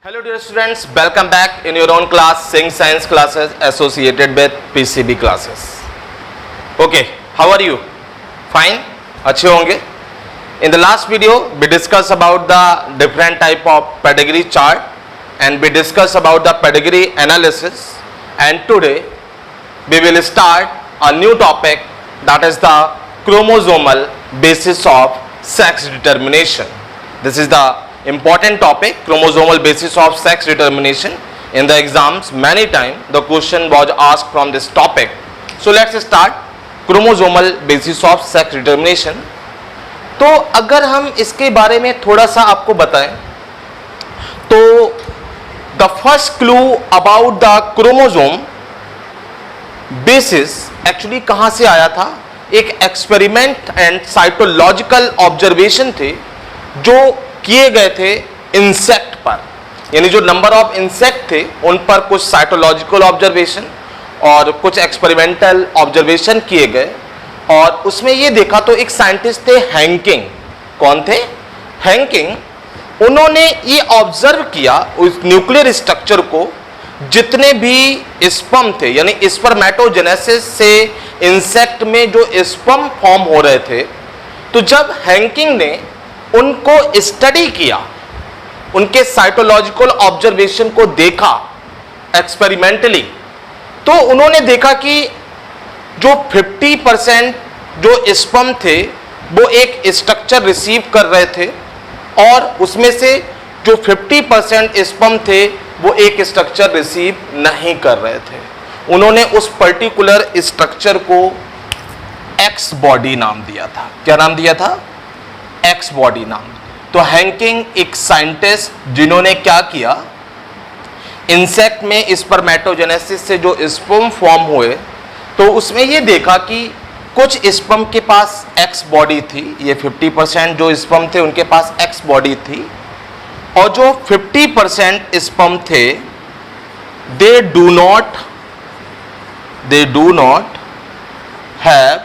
Hello dear students, welcome back in your own class, Sync Science classes associated with PCB classes. Okay, how are you? Fine? अच्छे होंगे? In the last video, we discussed about the different type of pedigree chart and we discussed about the pedigree analysis, and today we will start a new topic, that is the chromosomal basis of sex determination. This is the important topic, chromosomal basis of sex determination. In the exams many times the question was asked from this topic. So let's start chromosomal basis of sex determination. तो अगर हम इसके बारे में थोड़ा सा आपको बताएं तो the first clue about the chromosome basis actually कहां से आया था? एक एक्सपेरिमेंट एंड साइटोलॉजिकल ऑब्जर्वेशन थे जो किए गए थे इंसेक्ट पर, यानी जो नंबर ऑफ इंसेक्ट थे उन पर कुछ साइटोलॉजिकल ऑब्जर्वेशन और कुछ एक्सपेरिमेंटल ऑब्जर्वेशन किए गए, और उसमें ये देखा तो एक साइंटिस्ट थे हैंकिंग. कौन थे? हैंकिंग. उन्होंने ये ऑब्जर्व किया उस न्यूक्लियर स्ट्रक्चर को, जितने भी स्पर्म थे, यानी स्पर्मेटोजेनेसिस से इंसेक्ट में जो स्पर्म फॉर्म हो रहे थे, तो जब हैंकिंग ने उनको स्टडी किया, उनके साइटोलॉजिकल ऑब्जर्वेशन को देखा एक्सपेरिमेंटली, तो उन्होंने देखा कि जो 50% जो स्पर्म थे वो एक स्ट्रक्चर रिसीव कर रहे थे, और उसमें से जो 50% स्पर्म थे वो एक स्ट्रक्चर रिसीव नहीं कर रहे थे. उन्होंने उस पर्टिकुलर स्ट्रक्चर को एक्स बॉडी नाम दिया था. क्या नाम दिया था? एक्स बॉडी नाम. तो हैंकिंग एक साइंटिस्ट जिन्होंने क्या किया, इंसेक्ट में स्पर्मेटोजेनेसिस से जो स्पर्म फॉर्म हुए तो उसमें ये देखा कि कुछ स्पर्म के पास एक्स बॉडी थी, ये 50% जो स्पर्म थे उनके पास एक्स बॉडी थी, और जो 50% स्पर्म थे they do not have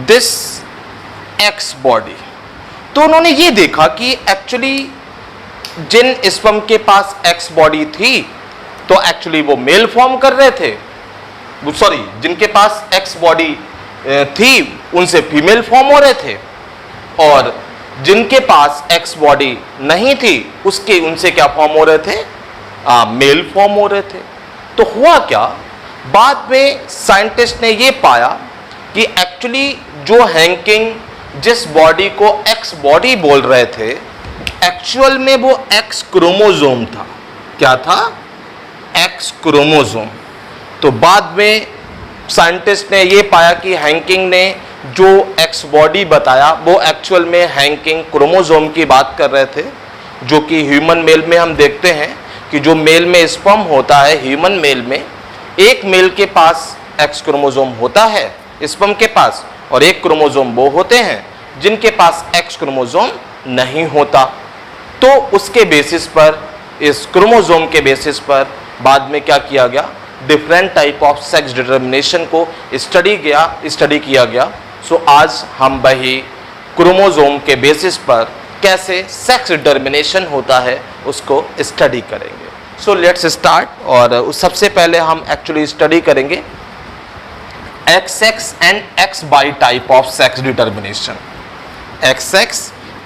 this x body. तो उन्होंने ये देखा कि एक्चुअली जिन स्पर्म के पास एक्स बॉडी थी तो एक्चुअली वो मेल फॉर्म कर रहे थे, सॉरी, जिनके पास एक्स बॉडी थी उनसे फीमेल फॉर्म हो रहे थे, और जिनके पास एक्स बॉडी नहीं थी उनसे क्या फॉर्म हो रहे थे? मेल फॉर्म हो रहे थे. तो हुआ क्या, बाद में साइंटिस्ट ने ये पाया कि एक्चुअली जो हैंकिंग जिस बॉडी को एक्स बॉडी बोल रहे थे, एक्चुअल में वो एक्स क्रोमोसोम था. क्या था? X chromosome. तो बाद में साइंटिस्ट ने ये पाया कि हैंकिंग ने जो एक्स बॉडी बताया वो एक्चुअल में हैंकिंग क्रोमोसोम की बात कर रहे थे, जो कि ह्यूमन मेल में हम देखते हैं कि जो मेल में स्पर्म होता है, ह्यूमन मेल में एक मेल के पास एक्स क्रोमोसोम होता है स्पर्म के पास, और एक क्रोमोसोम वो होते हैं जिनके पास एक्स क्रोमोसोम नहीं होता. तो उसके बेसिस पर, इस क्रोमोसोम के बेसिस पर बाद में क्या किया गया, different type of sex determination को स्टडी किया गया. सो आज हम वही क्रोमोसोम के बेसिस पर कैसे सेक्स डिटर्मिनेशन होता है उसको स्टडी करेंगे. So let's start. और सबसे पहले हम एक्चुअली स्टडी करेंगे XX and XY type of sex determination. XX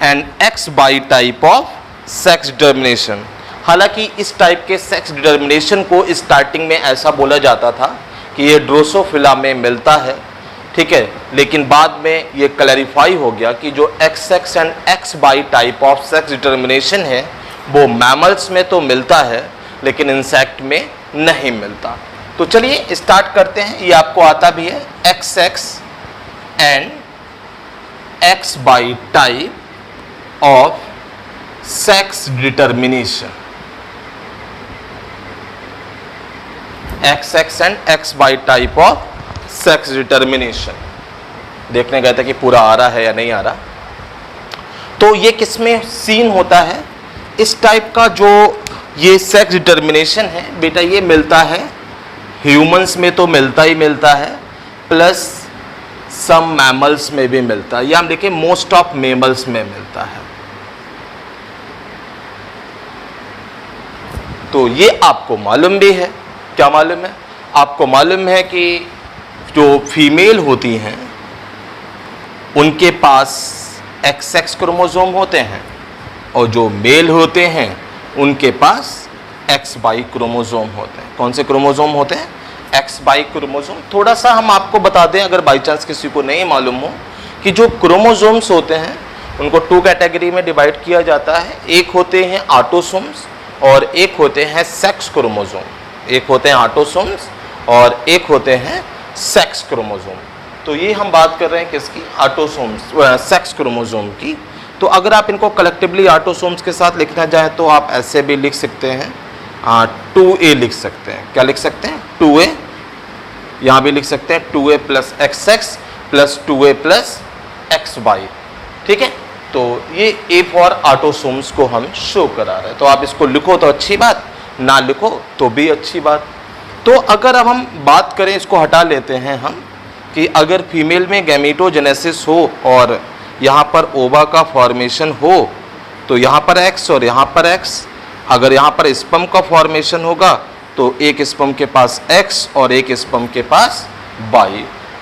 and XY type of sex determination. हालांकि इस टाइप के सेक्स डिटर्मिनेशन को स्टार्टिंग में ऐसा बोला जाता था कि ये ड्रोसोफिला में मिलता है, ठीक है, लेकिन बाद में ये क्लैरिफाई हो गया कि जो XX and XY type of sex determination है वो मैमल्स में तो मिलता है लेकिन इंसेक्ट में नहीं मिलता. तो चलिए स्टार्ट करते हैं. ये आपको आता भी है, XX and XY type of sex determination. XX and XY type of sex determination. देखने गए थे कि पूरा आ रहा है या नहीं आ रहा. तो ये किसमें सीन होता है? इस टाइप का जो ये सेक्स डिटर्मिनेशन है बेटा, ये मिलता है ह्यूमंस में तो मिलता ही मिलता है, प्लस सम मैमल्स में भी मिलता है. ये हम देखें मोस्ट ऑफ मैमल्स में मिलता है. तो ये आपको मालूम भी है। क्या मालूम है? आपको मालूम है कि जो फीमेल होती हैं उनके पास XX क्रोमोसोम होते हैं और जो मेल होते हैं उनके पास XY क्रोमोसोम होते हैं। कौन से क्रोमोसोम होते हैं? XY chromosome. थोड़ा सा हम आपको बता दें अगर बाई चांस किसी को नहीं मालूम हो कि जो क्रोमोसोम्स होते हैं उनको 2 कैटेगरी में डिवाइड किया जाता है। एक होते हैं ऑटोसोम्स और एक होते हैं सेक्स क्रोमोसोम। एक होते हैं ऑटोसोम्स और एक होते हैं सेक्स क्रोमोसोम। तो ये हम बात कर रहे हैं किसकी? ऑटोसोम्स, सेक्स क्रोमोसोम की। तो अगर आप इनको कलेक्टिवली ऑटोसोम्स के साथ लिखना चाहें तो आप ऐसे भी लिख सकते हैं, 2A लिख सकते हैं। क्या लिख सकते हैं? 2A। यहाँ भी लिख सकते हैं 2A plus XX plus 2A plus XY। ठीक है, तो ये A फॉर ऑटोसोम्स को हम शो करा रहे हैं। तो आप इसको लिखो तो अच्छी बात, ना लिखो तो भी अच्छी बात। तो अगर अब हम बात करें, इसको हटा लेते हैं हम, कि अगर फीमेल में गैमेटोजेनेसिस हो और यहाँ पर ओवा का फॉर्मेशन हो तो यहाँ पर X और यहाँ पर X। अगर यहाँ पर स्पर्म का फॉर्मेशन होगा तो एक स्पर्म के पास X और एक स्पर्म के पास Y।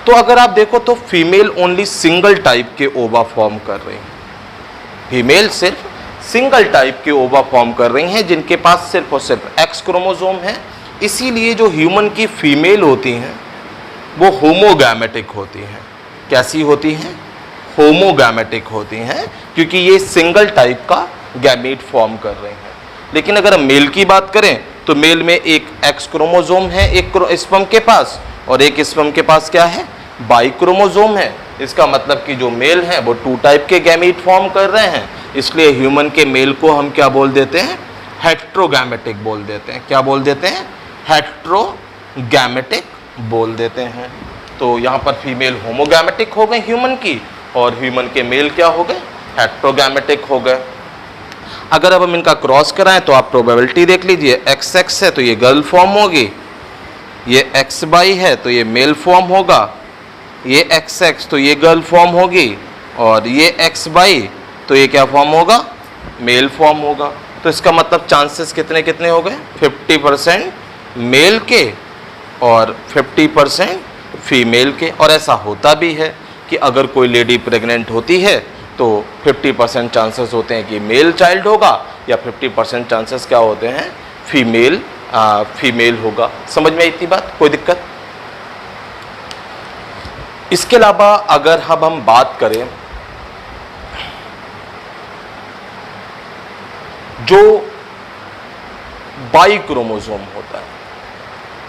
तो अगर आप देखो तो फीमेल ओनली सिंगल टाइप के ओवा फॉर्म कर रही हैं। फीमेल सिर्फ सिंगल टाइप के ओवा फॉर्म कर रही हैं जिनके पास सिर्फ और सिर्फ X क्रोमोसोम है। इसीलिए जो ह्यूमन की फीमेल होती हैं वो होमोगैमेटिक होती हैं। कैसी होती हैं? होमोगैमेटिक होती हैं, क्योंकि ये सिंगल टाइप का गैमेट फॉर्म कर रही हैं। लेकिन अगर हम मेल की बात करें तो मेल में एक X क्रोमोसोम है एक स्पर्म के पास, और एक स्पर्म के पास क्या है? Y क्रोमोसोम है। इसका मतलब कि जो मेल हैं वो 2 टाइप के गैमेट फॉर्म कर रहे हैं। इसलिए ह्यूमन के मेल को हम क्या बोल देते हैं? हेट्रोगैमेटिक बोल देते हैं। क्या बोल देते हैं? हेट्रोगैमेटिक बोल देते हैं। तो यहाँ पर फीमेल होमोगैमेटिक हो गए ह्यूमन की, और ह्यूमन के मेल क्या हो गए? हेट्रोगैमेटिक हो गए। अगर अब हम इनका क्रॉस कराएं तो आप प्रोबेबिलिटी देख लीजिए। XX है तो ये गर्ल फॉर्म होगी, ये XY है तो ये मेल फॉर्म होगा, ये XX तो ये गर्ल फॉर्म होगी, और ये XY तो ये क्या फॉर्म होगा? मेल फॉर्म होगा। तो इसका मतलब चांसेस कितने कितने हो गए? 50% मेल के और 50% फीमेल के। और ऐसा होता भी है कि अगर कोई लेडी प्रेग्नेंट होती है तो 50% चांसेस होते हैं कि मेल चाइल्ड होगा, या 50% चांसेस क्या होते हैं? फीमेल होगा। समझ में आई इतनी बात? कोई दिक्कत? इसके अलावा अगर हम बात करें जो बाई क्रोमोसोम होता है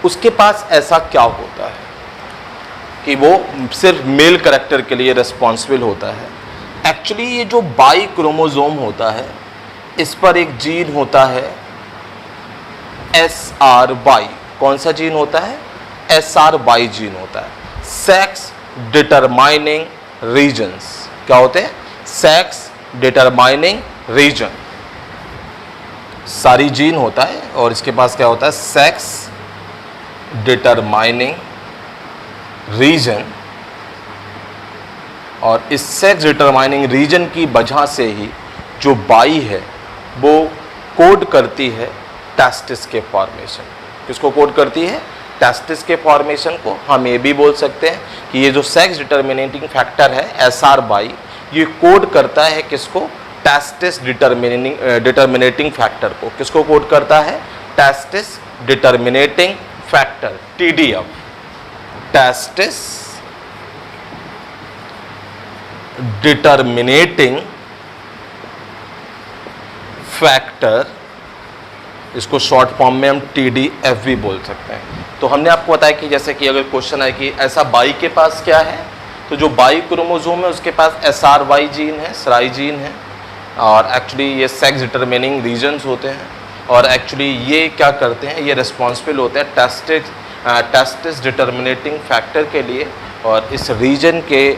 उसके पास ऐसा क्या होता है कि वो सिर्फ मेल कैरेक्टर के लिए रिस्पॉन्सिबल होता है। एक्चुअली ये जो बाई क्रोमोसोम होता है इस पर एक जीन होता है SRY। कौन सा जीन होता है? SRY जीन होता है, सेक्स डिटरमाइनिंग रीजन्स। क्या होते हैं? Sex determining reason. सारी जीन होता है और इसके पास क्या होता है? Sex determining reason. और इस सेक्स डिटरमाइनिंग रीजन की वजह से ही जो बाई है वो कोड करती है टेस्टिस के फॉर्मेशन। किसको कोड करती है? टेस्टिस के फॉर्मेशन को। हम ये भी बोल सकते हैं कि ये जो सेक्स डिटरमिनेटिंग फैक्टर है SRY, ये कोड करता है किसको? टेस्टिस डिटरमिनेटिंग फैक्टर को। किसको कोड करता है? Testis determining factor, TDF। Testis determining factor, इसको शॉर्ट फॉर्म में हम TDF भी बोल सकते हैं। तो हमने आपको बताया कि जैसे कि अगर क्वेश्चन है कि ऐसा बाई के पास क्या है, तो जो बाई क्रोमोसोम है उसके पास SRY जीन है, SRY जीन है, और एक्चुअली ये सेक्स डिटरमिनिंग रीजन्स होते हैं। और एक्चुअली ये क्या करते हैं? ये रिस्पॉन्सिबल होते हैं टेस्टिस डिटरमिनेटिंग फैक्टर के लिए। और इस रीजन के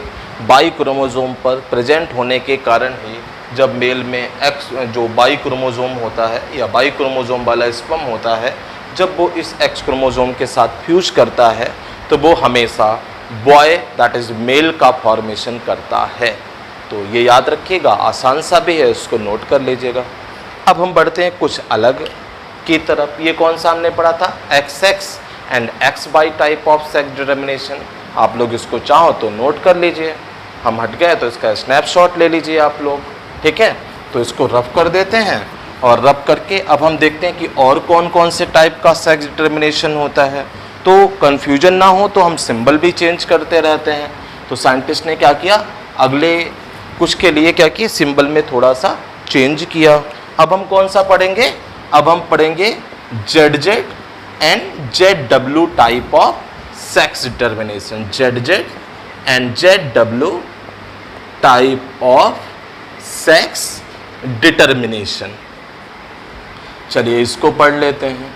बाई क्रोमोसोम पर प्रेजेंट होने के कारण ही जब मेल में X जो बाई क्रोमोसोम होता है या बाई क्रोमोसोम वाला स्पर्म होता है, जब वो इस X क्रोमोसोम के साथ फ्यूज करता है तो वो हमेशा बॉय दैट इज़ मेल का फॉर्मेशन करता है। तो ये याद रखिएगा, आसान सा भी है, उसको नोट कर लीजिएगा। अब हम बढ़ते हैं कुछ अलग की तरफ। ये कौन सा हमने पढ़ा था, XX and XY type of sex determination. आप लोग इसको चाहो तो नोट कर लीजिए, हम हट गए तो इसका स्नैपशॉट ले लीजिए आप लोग, ठीक है। तो इसको रफ कर देते हैं और रफ करके अब हम देखते हैं कि और कौन कौन से टाइप का सेक्स डिटर्मिनेशन होता है। तो कन्फ्यूजन ना हो तो हम सिंबल भी चेंज करते रहते हैं। तो साइंटिस्ट ने क्या किया, अगले कुछ के लिए क्या किया, सिंबल में थोड़ा सा चेंज किया। अब हम कौन सा पढ़ेंगे, अब हम पढ़ेंगे ZZ and ZW type of sex determination. ZZ and ZW type of sex determination. चलिए इसको पढ़ लेते हैं।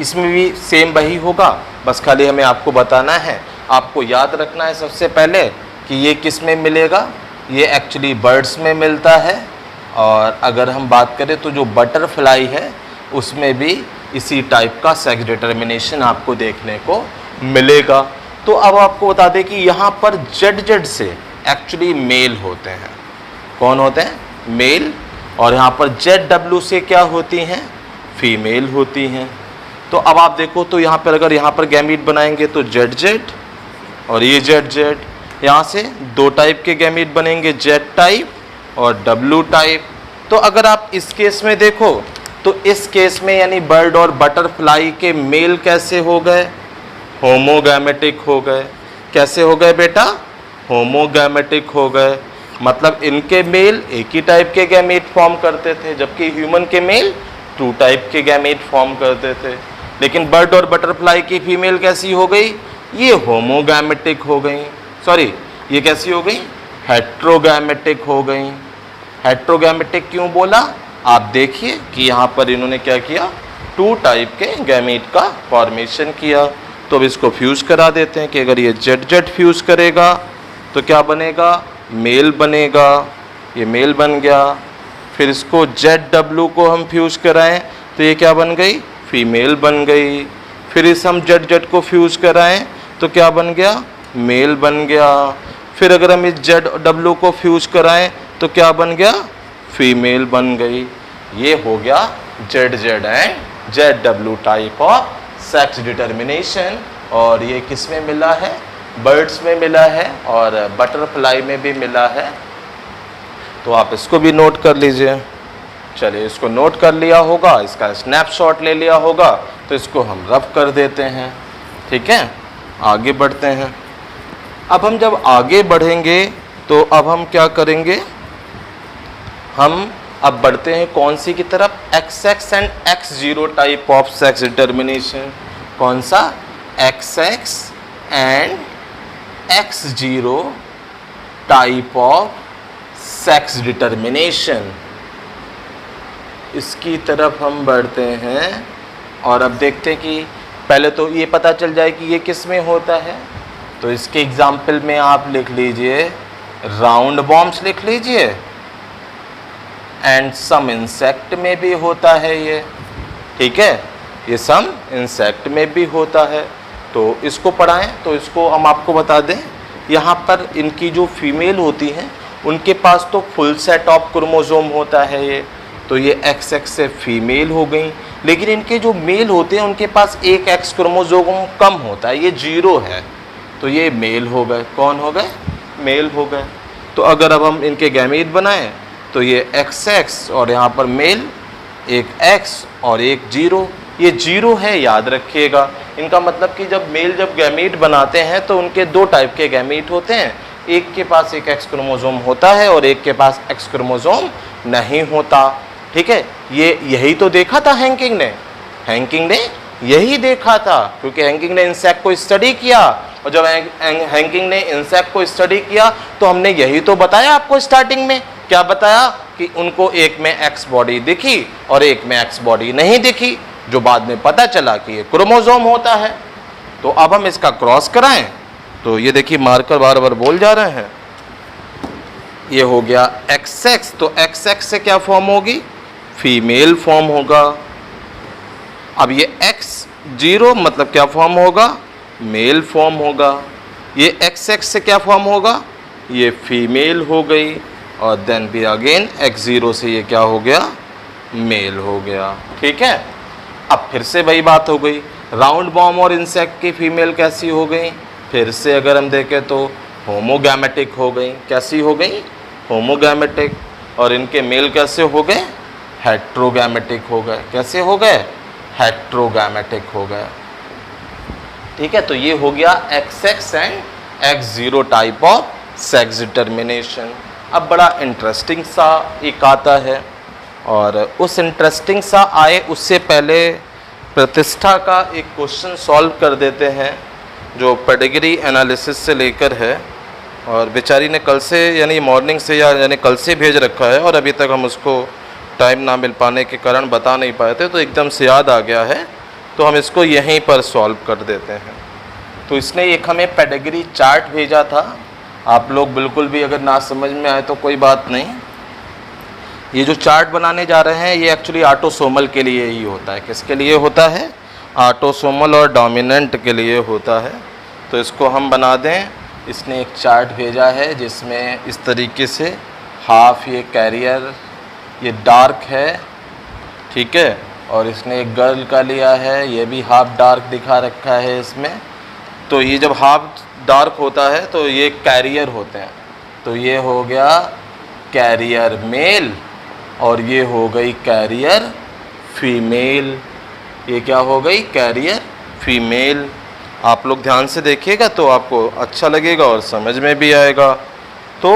इसमें भी सेम वही होगा, बस खाली हमें आपको बताना है, आपको याद रखना है सबसे पहले कि ये किस में मिलेगा, ये एक्चुअली बर्ड्स में मिलता है। और अगर हम बात करें तो जो बटरफ्लाई है उसमें भी इसी टाइप का सेक्स डिटर्मिनेशन आपको देखने को मिलेगा। तो अब आपको बता दें कि यहाँ पर ZZ से एक्चुअली मेल होते हैं। कौन होते हैं, मेल। और यहाँ पर ZW से क्या होती हैं, फीमेल होती हैं। तो अब आप देखो तो यहाँ पर अगर यहाँ पर गैमीट बनाएंगे तो ZZ और ये ZZ, यहाँ से दो टाइप के गैमीट बनेंगे, Z टाइप और W टाइप। तो अगर आप इस केस में देखो तो इस केस में यानी बर्ड और बटरफ्लाई के मेल कैसे हो गए, होमोगैमेटिक हो गए। कैसे हो गए बेटा, होमोगैमेटिक हो गए। मतलब इनके मेल एक ही टाइप के गैमेट फॉर्म करते थे, जबकि ह्यूमन के मेल 2 टाइप के गैमेट फॉर्म करते थे। लेकिन बर्ड और बटरफ्लाई की फीमेल कैसी हो गई, ये होमोगैमेटिक हो गई। सॉरी, ये कैसी हो गई, हेट्रोगैमेटिक हो गई। हेट्रोगैमेटिक क्यों बोला, आप देखिए कि यहाँ पर इन्होंने क्या किया, 2 टाइप के गैमेट का फॉर्मेशन किया। तो अब इसको फ्यूज करा देते हैं कि अगर ये ZZ फ्यूज करेगा तो क्या बनेगा, मेल बनेगा। ये मेल बन गया। फिर इसको ZW को हम फ्यूज कराएं तो ये क्या बन गई, फीमेल बन गई। फिर इस हम ZZ को फ्यूज कराएं तो क्या बन गया, मेल बन गया। फिर अगर हम इस ZW को फ्यूज कराएं तो क्या बन गया, फीमेल बन गई। ये हो गया ZZ and ZW type of sex determination. और ये किस में मिला है, बर्ड्स में मिला है और बटरफ्लाई में भी मिला है। तो आप इसको भी नोट कर लीजिए। चलिए इसको नोट कर लिया होगा, इसका स्नैपशॉट ले लिया होगा, तो इसको हम रफ कर देते हैं। ठीक है, आगे बढ़ते हैं। अब हम जब आगे बढ़ेंगे तो अब हम क्या करेंगे, हम अब बढ़ते हैं कौन सी की तरफ, XX and X0 type of sex determination. कौन सा, XX and X0 type of sex determination, इसकी तरफ हम बढ़ते हैं। और अब देखते हैं कि पहले तो ये पता चल जाए कि ये किस में होता है। तो इसके एग्जाम्पल में आप लिख लीजिए, राउंड बॉम्ब्स लिख लीजिए। एंड सम इंसेक्ट में भी होता है ये, ठीक है, ये सम इंसेक्ट में भी होता है। तो इसको पढ़ाएं तो इसको हम आपको बता दें, यहाँ पर इनकी जो फीमेल होती हैं उनके पास तो फुल सेट ऑफ क्रोमोसोम होता है ये, तो ये XX से फीमेल हो गई। लेकिन इनके जो मेल होते हैं उनके पास एक X क्रोमोसोम कम होता है, ये 0 है, तो ये मेल हो गए। कौन हो गए, मेल हो गए। तो अगर अब हम इनके गैमीट बनाएं तो ये XX और यहाँ पर मेल एक X और एक 0, ये 0 है, याद रखिएगा। इनका मतलब कि जब मेल जब गैमीट बनाते हैं तो उनके 2 टाइप के गैमीट होते हैं, एक के पास एक X क्रोमोसोम होता है और एक के पास X क्रोमोसोम नहीं होता। ठीक है, ये यही तो देखा था हैंकिंग ने, हैंकिंग ने यही देखा था, क्योंकि हैंकिंग ने इंसेक्ट को स्टडी किया। और जब हैंकिंग ने इंसेक्ट को स्टडी किया तो हमने यही तो बताया आपको स्टार्टिंग में। क्या बताया कि उनको एक में X बॉडी दिखी और एक में X बॉडी नहीं दिखी, जो बाद में पता चला कि ये क्रोमोसोम होता है। तो अब हम इसका क्रॉस कराएं तो ये देखिए मार्कर बार बार बोल जा रहे हैं, ये हो गया XX। तो XX से क्या फॉर्म होगी, फीमेल फॉर्म होगा। अब ये X0 मतलब क्या फॉर्म होगा, मेल फॉर्म होगा। ये XX से क्या फॉर्म होगा, ये फीमेल हो गई। और देन भी अगेन X0 से ये क्या हो गया, मेल हो गया। ठीक है, अब फिर से वही बात हो गई, राउंड वॉर्म और इंसेक्ट की फीमेल कैसी हो गई, फिर से अगर हम देखें तो होमोगैमेटिक हो गई। कैसी हो गई, होमोगैमेटिक। और इनके मेल कैसे हो गए, हेट्रोगैमेटिक हो गए। कैसे हो गए, हेट्रोगैमेटिक हो गए। ठीक है, तो ये हो गया XX and X0 type of sex determination. अब बड़ा इंटरेस्टिंग सा एक आता है, और उस इंटरेस्टिंग सा आए उससे पहले प्रतिष्ठा का एक क्वेश्चन सॉल्व कर देते हैं जो पेडिग्री एनालिसिस से लेकर है, और बेचारी ने कल से यानी मॉर्निंग से यानी कल से भेज रखा है, और अभी तक हम उसको टाइम ना मिल पाने के कारण बता नहीं पाए थे, तो एकदम से याद आ गया है, तो हम इसको यहीं पर सॉल्व कर देते हैं। तो इसने एक हमें पेडिग्री चार्ट भेजा था, आप लोग बिल्कुल भी अगर ना समझ में आए तो कोई बात नहीं, ये जो चार्ट बनाने जा रहे हैं ये एक्चुअली ऑटोसोमल के लिए ही होता है। किसके लिए होता है, ऑटोसोमल और डोमिनेंट के लिए होता है। तो इसको हम बना दें। इसने एक चार्ट भेजा है जिसमें इस तरीके से हाफ ये कैरियर, ये डार्क है, ठीक है, और इसने एक गर्ल का लिया है, ये भी हाफ डार्क दिखा रखा है इसमें। तो ये जब हाफ डार्क होता है तो ये कैरियर होते हैं, तो ये हो गया कैरियर मेल, और ये हो गई कैरियर फीमेल। ये क्या हो गई, कैरियर फीमेल। आप लोग ध्यान से देखिएगा तो आपको अच्छा लगेगा और समझ में भी आएगा। तो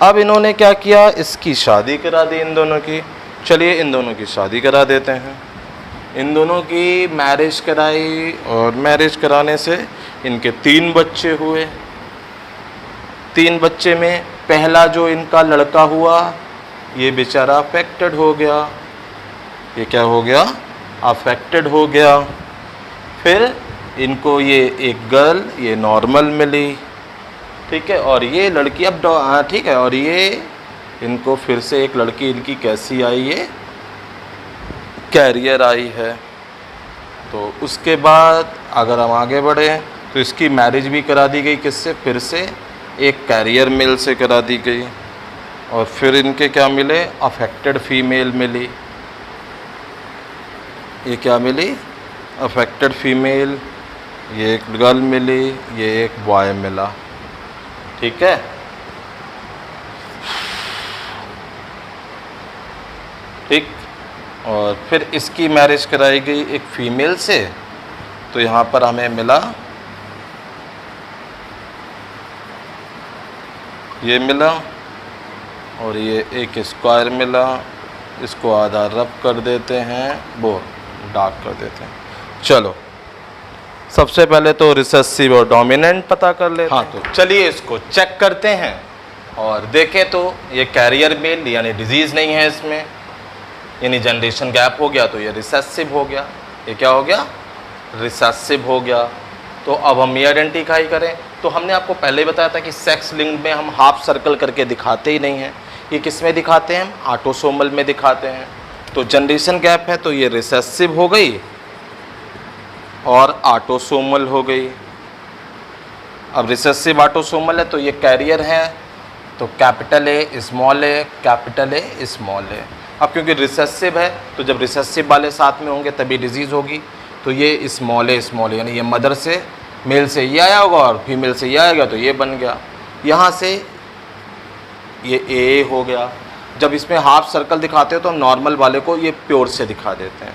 अब इन्होंने क्या किया, इसकी शादी करा दी इन दोनों की। चलिए इन दोनों की शादी करा देते हैं। इन दोनों की मैरिज कराई, और मैरिज कराने से इनके 3 बच्चे हुए। 3 बच्चे में पहला जो इनका लड़का हुआ ये बेचारा अफेक्टेड हो गया। ये क्या हो गया, अफेक्टेड हो गया। फिर इनको ये एक गर्ल ये नॉर्मल मिली, ठीक है, और ये लड़की अब ठीक है, और ये इनको फिर से एक लड़की इनकी कैसी आई, ये कैरियर आई है। तो उसके बाद अगर हम आगे बढ़े तो इसकी मैरिज भी करा दी गई, किससे, फिर से एक कैरियर मेल से करा दी गई, और फिर इनके क्या मिले, अफेक्टेड फीमेल मिली। ये क्या मिली, अफेक्टेड फीमेल, ये एक गर्ल मिली, ये एक बॉय मिला। ठीक है, ठीक, और फिर इसकी मैरिज कराई गई एक फीमेल से, तो यहाँ पर हमें मिला, ये मिला, और ये एक स्क्वायर मिला। इसको आधा रब कर देते हैं, वो डार्क कर देते हैं। चलो सबसे पहले तो रिसेसिव और डोमिनेंट पता कर लेते हैं। हाँ, तो चलिए इसको चेक करते हैं और देखें तो ये कैरियर मेल यानी डिजीज़ नहीं है इसमें, यानी जनरेशन गैप हो गया, तो ये रिसेसिव हो गया। ये क्या हो गया, रिसेसिव हो गया। तो अब हम ये आइडेंटिफाई करें, तो हमने आपको पहले ही बताया था कि सेक्स लिंक में हम हाफ सर्कल करके दिखाते ही नहीं हैं। ये किस में दिखाते हैं, हम ऑटोसोमल में दिखाते हैं। तो जनरेशन गैप है तो ये रिसेसिव हो गई और ऑटोसोमल हो गई। अब रिसेसिव ऑटोसोमल है तो ये कैरियर है, तो capital A small A, capital A small A. अब क्योंकि रिसेसिव है तो जब रिसेसिव वाले साथ में होंगे तभी डिजीज़ होगी, तो ये स्मॉल ए यानी ये मदर से मेल से ये आया होगा और फीमेल से ये आएगा, तो ये बन गया। यहाँ से ये ए हो गया। जब इसमें हाफ सर्कल दिखाते हो तो हम नॉर्मल वाले को ये प्योर से दिखा देते हैं।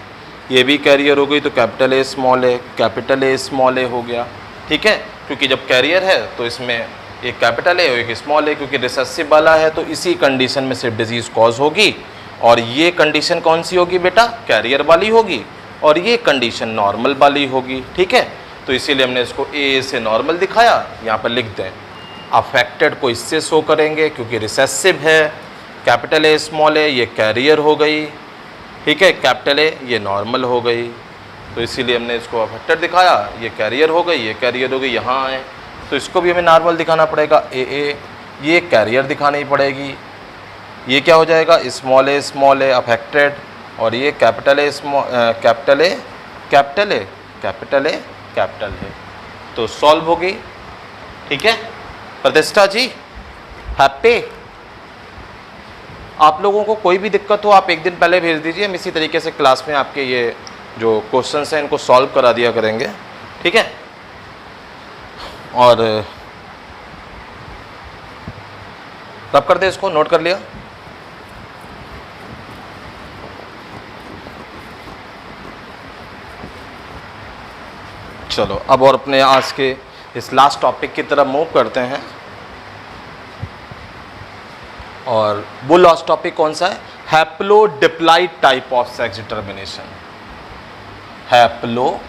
ये भी कैरियर हो गई, तो capital A small A, capital A small A हो गया। ठीक है, क्योंकि जब कैरियर है तो इसमें एक कैपिटल ए और एक स्मॉल ए, क्योंकि रिसेसिव वाला है तो इसी कंडीशन में सिर्फ डिजीज़ कॉज होगी। और ये कंडीशन कौन सी होगी बेटा, कैरियर वाली होगी, और ये कंडीशन नॉर्मल वाली होगी। ठीक है, तो इसीलिए हमने इसको ए से नॉर्मल दिखाया, यहाँ पर लिख दें। अफेक्टेड को इससे शो करेंगे क्योंकि रिसेसिव है, कैपिटल ए स्मॉल ए ये कैरियर हो गई। ठीक है, कैपिटल ए ये नॉर्मल हो गई, तो इसीलिए हमने इसको अफेक्टेड दिखाया। ये कैरियर हो गई, ये कैरियर हो गई, यहाँ आए तो इसको भी हमें नॉर्मल दिखाना पड़ेगा, ए ये कैरियर दिखानी पड़ेगी। ये क्या हो जाएगा, स्मॉल ए अफेक्टेड, और ये capital A capital A capital A capital A capital ए, तो सॉल्व होगी। ठीक है प्रतिष्ठा जी, हैप्पी। आप लोगों को कोई भी दिक्कत हो आप एक दिन पहले भेज दीजिए, हम इसी तरीके से क्लास में आपके ये जो क्वेश्चंस हैं इनको सॉल्व करा दिया करेंगे, ठीक है। और रब कर दे, इसको नोट कर लिया। चलो अब और अपने आज के इस लास्ट टॉपिक की तरफ मूव करते हैं। और वो लास्ट टॉपिक कौन सा है? Haplodiploid type of sex determination. Haplodiploid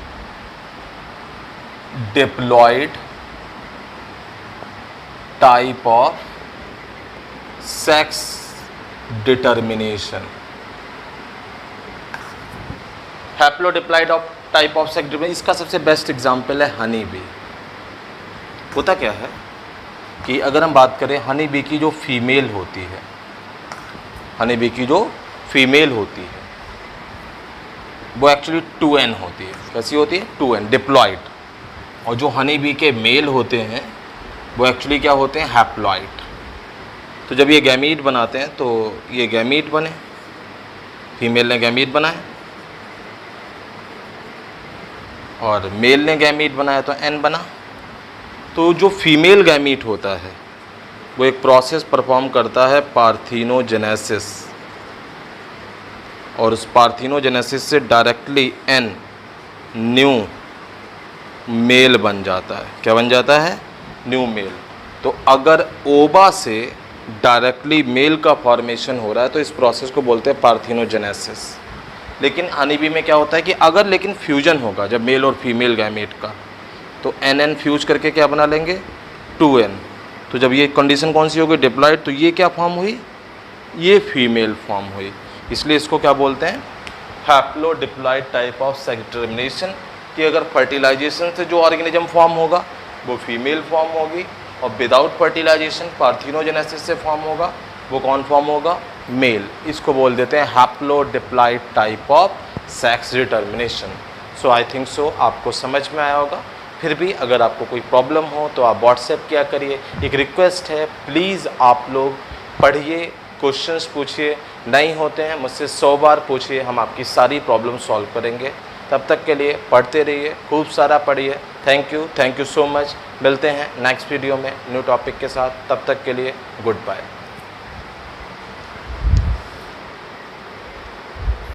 type of sex determination. Haplodiploid of type of sex determination, इसका सबसे बेस्ट एग्जांपल है हनी बी। होता क्या है कि अगर हम बात करें हनी बी की जो फीमेल होती है, हनी बी की जो फीमेल होती है वो एक्चुअली 2n होती है। कैसी होती है? 2n, diploid. और जो हनी बी के मेल होते हैं वो एक्चुअली क्या होते हैं? हैप्लॉइड। तो जब ये गैमीट बनाते हैं तो ये गैमीट बने, फीमेल ने गैमीट बनाए और मेल ने गैमीट बनाया तो n बना। तो जो फीमेल गैमीट होता है वो एक प्रोसेस परफॉर्म करता है पार्थिनोजेनेसिस, और उस पार्थिनोजेनेसिस से डायरेक्टली n न्यू मेल बन जाता है। क्या बन जाता है? New male. तो अगर ओवा से डायरेक्टली मेल का फॉर्मेशन हो रहा है तो इस प्रोसेस को बोलते हैं पार्थिनोजेनेसिस। लेकिन हनी बी में क्या होता है कि अगर लेकिन फ्यूजन होगा जब मेल और फीमेल गैमेट का, तो NN फ्यूज करके क्या बना लेंगे? 2n। तो जब ये कंडीशन कौन सी होगी? डिप्लॉइड। तो ये क्या फॉर्म हुई? ये फीमेल फॉर्म हुई। इसलिए इसको क्या बोलते हैं? Haplodiploid type of sex determination. कि अगर फर्टिलाइजेशन से जो ऑर्गेनिज्म फॉर्म होगा वो फीमेल फॉर्म होगी, और विदाउट फर्टिलाइजेशन पार्थिनोजेनेसिस से फॉर्म होगा वो कौन फॉर्म होगा? मेल। इसको बोल देते हैं haplodiploid type of sex determination. So I think so आपको समझ में आया होगा। फिर भी अगर आपको कोई प्रॉब्लम हो तो आप व्हाट्सएप किया करिए। एक रिक्वेस्ट है, प्लीज़ आप लोग पढ़िए, क्वेश्चंस पूछिए, नहीं होते हैं मुझसे 100 बार पूछिए, हम आपकी सारी प्रॉब्लम सॉल्व करेंगे। तब तक के लिए पढ़ते रहिए, खूब सारा पढ़िए। Thank you so much. मिलते हैं नेक्स्ट वीडियो में न्यू टॉपिक के साथ। तब तक के लिए गुड बाय।